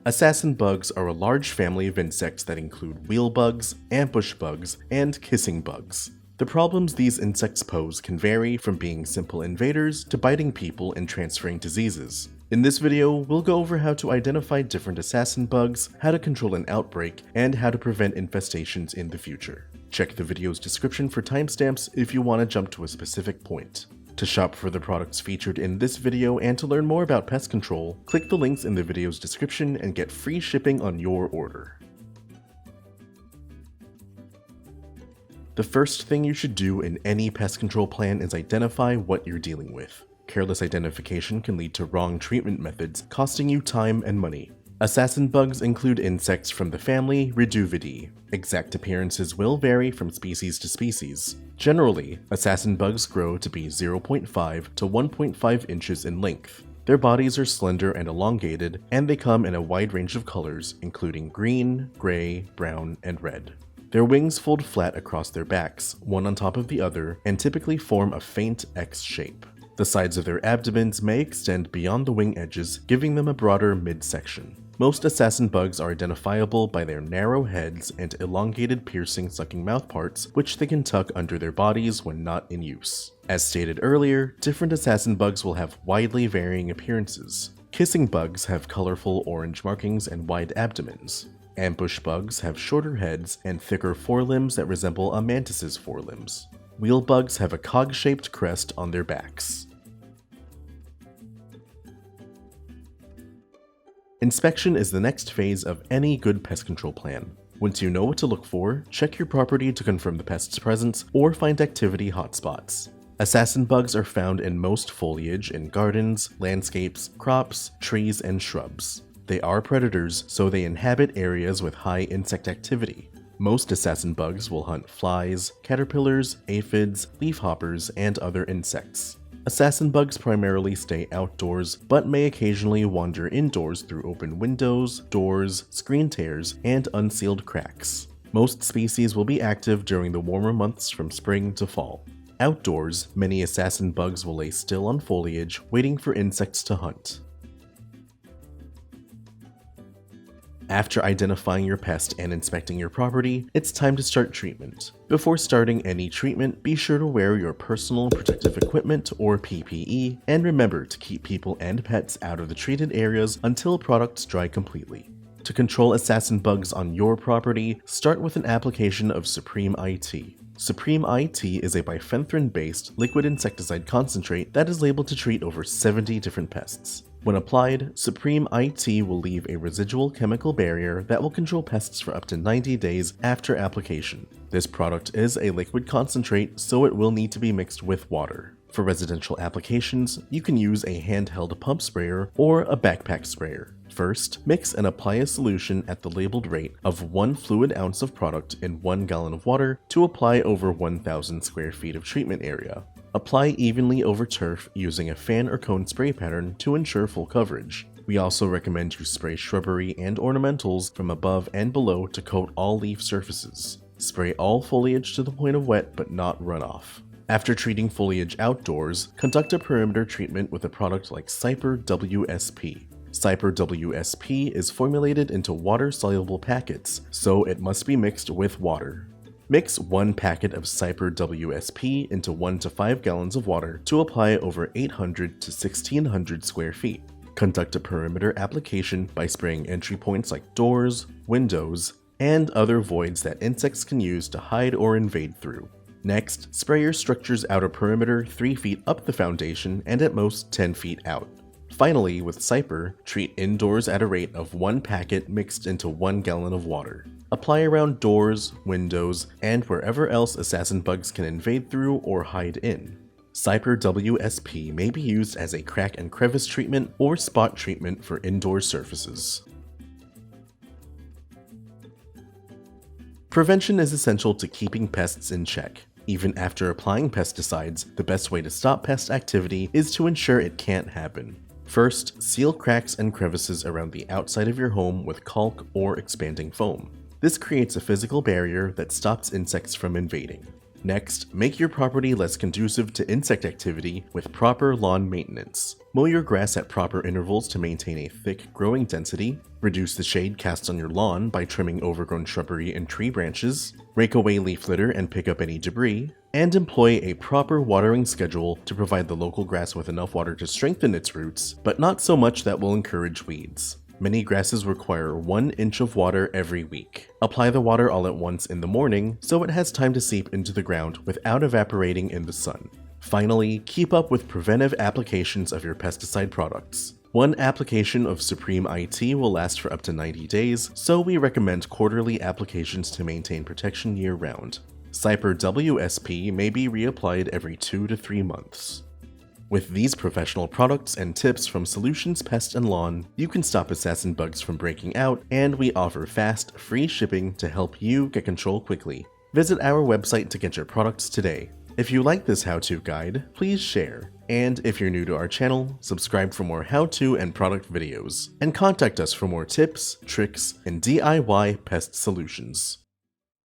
Assassin bugs are a large family of insects that include wheel bugs, ambush bugs, and kissing bugs. The problems these insects pose can vary from being simple invaders to biting people and transferring diseases. In this video, we'll go over how to identify different assassin bugs, how to control an outbreak, and how to prevent infestations in the future. Check the video's description for timestamps if you want to jump to a specific point. To shop for the products featured in this video and to learn more about pest control, click the links in the video's description and get free shipping on your order. The first thing you should do in any pest control plan is identify what you're dealing with. Careless identification can lead to wrong treatment methods, costing you time and money. Assassin bugs include insects from the family Reduviidae. Exact appearances will vary from species to species. Generally, assassin bugs grow to be 0.5 to 1.5 inches in length. Their bodies are slender and elongated, and they come in a wide range of colors, including green, gray, brown, and red. Their wings fold flat across their backs, one on top of the other, and typically form a faint X shape. The sides of their abdomens may extend beyond the wing edges, giving them a broader midsection. Most assassin bugs are identifiable by their narrow heads and elongated piercing sucking mouthparts, which they can tuck under their bodies when not in use. As stated earlier, different assassin bugs will have widely varying appearances. Kissing bugs have colorful orange markings and wide abdomens. Ambush bugs have shorter heads and thicker forelimbs that resemble a mantis's forelimbs. Wheel bugs have a cog-shaped crest on their backs. Inspection is the next phase of any good pest control plan. Once you know what to look for, check your property to confirm the pest's presence or find activity hotspots. Assassin bugs are found in most foliage in gardens, landscapes, crops, trees, and shrubs. They are predators, so they inhabit areas with high insect activity. Most assassin bugs will hunt flies, caterpillars, aphids, leafhoppers, and other insects. Assassin bugs primarily stay outdoors, but may occasionally wander indoors through open windows, doors, screen tears, and unsealed cracks. Most species will be active during the warmer months from spring to fall. Outdoors, many assassin bugs will lay still on foliage, waiting for insects to hunt. After identifying your pest and inspecting your property, it's time to start treatment. Before starting any treatment, be sure to wear your personal protective equipment or PPE, and remember to keep people and pets out of the treated areas until products dry completely. To control assassin bugs on your property, start with an application of Supreme IT. Supreme IT is a Bifenthrin-based liquid insecticide concentrate that is labeled to treat over 70 different pests. When applied, Supreme IT will leave a residual chemical barrier that will control pests for up to 90 days after application. This product is a liquid concentrate, so it will need to be mixed with water. For residential applications, you can use a handheld pump sprayer or a backpack sprayer. First, mix and apply a solution at the labeled rate of 1 fluid ounce of product in 1 gallon of water to apply over 1,000 square feet of treatment area. Apply evenly over turf using a fan or cone spray pattern to ensure full coverage. We also recommend you spray shrubbery and ornamentals from above and below to coat all leaf surfaces. Spray all foliage to the point of wet but not runoff. After treating foliage outdoors, conduct a perimeter treatment with a product like Cyper WSP. Cyper WSP is formulated into water-soluble packets, so it must be mixed with water. Mix 1 packet of Cyper WSP into 1 to 5 gallons of water to apply over 800 to 1600 square feet. Conduct a perimeter application by spraying entry points like doors, windows, and other voids that insects can use to hide or invade through. Next, spray your structure's outer perimeter 3 feet up the foundation and at most 10 feet out. Finally, with Cyper, treat indoors at a rate of 1 packet mixed into 1 gallon of water. Apply around doors, windows, and wherever else assassin bugs can invade through or hide in. Cyper WSP may be used as a crack and crevice treatment or spot treatment for indoor surfaces. Prevention is essential to keeping pests in check. Even after applying pesticides, the best way to stop pest activity is to ensure it can't happen. First, seal cracks and crevices around the outside of your home with caulk or expanding foam. This creates a physical barrier that stops insects from invading. Next, make your property less conducive to insect activity with proper lawn maintenance. Mow your grass at proper intervals to maintain a thick growing density. Reduce the shade cast on your lawn by trimming overgrown shrubbery and tree branches. Rake away leaf litter and pick up any debris. And employ a proper watering schedule to provide the local grass with enough water to strengthen its roots, but not so much that will encourage weeds. Many grasses require 1 inch of water every week. Apply the water all at once in the morning so it has time to seep into the ground without evaporating in the sun. Finally, keep up with preventive applications of your pesticide products. One application of Supreme IT will last for up to 90 days, so we recommend quarterly applications to maintain protection year-round. Cyper WSP may be reapplied every 2 to 3 months. With these professional products and tips from Solutions Pest and Lawn, you can stop assassin bugs from breaking out, and we offer fast, free shipping to help you get control quickly. Visit our website to get your products today. If you like this how-to guide, please share. And if you're new to our channel, subscribe for more how-to and product videos. And contact us for more tips, tricks, and DIY pest solutions.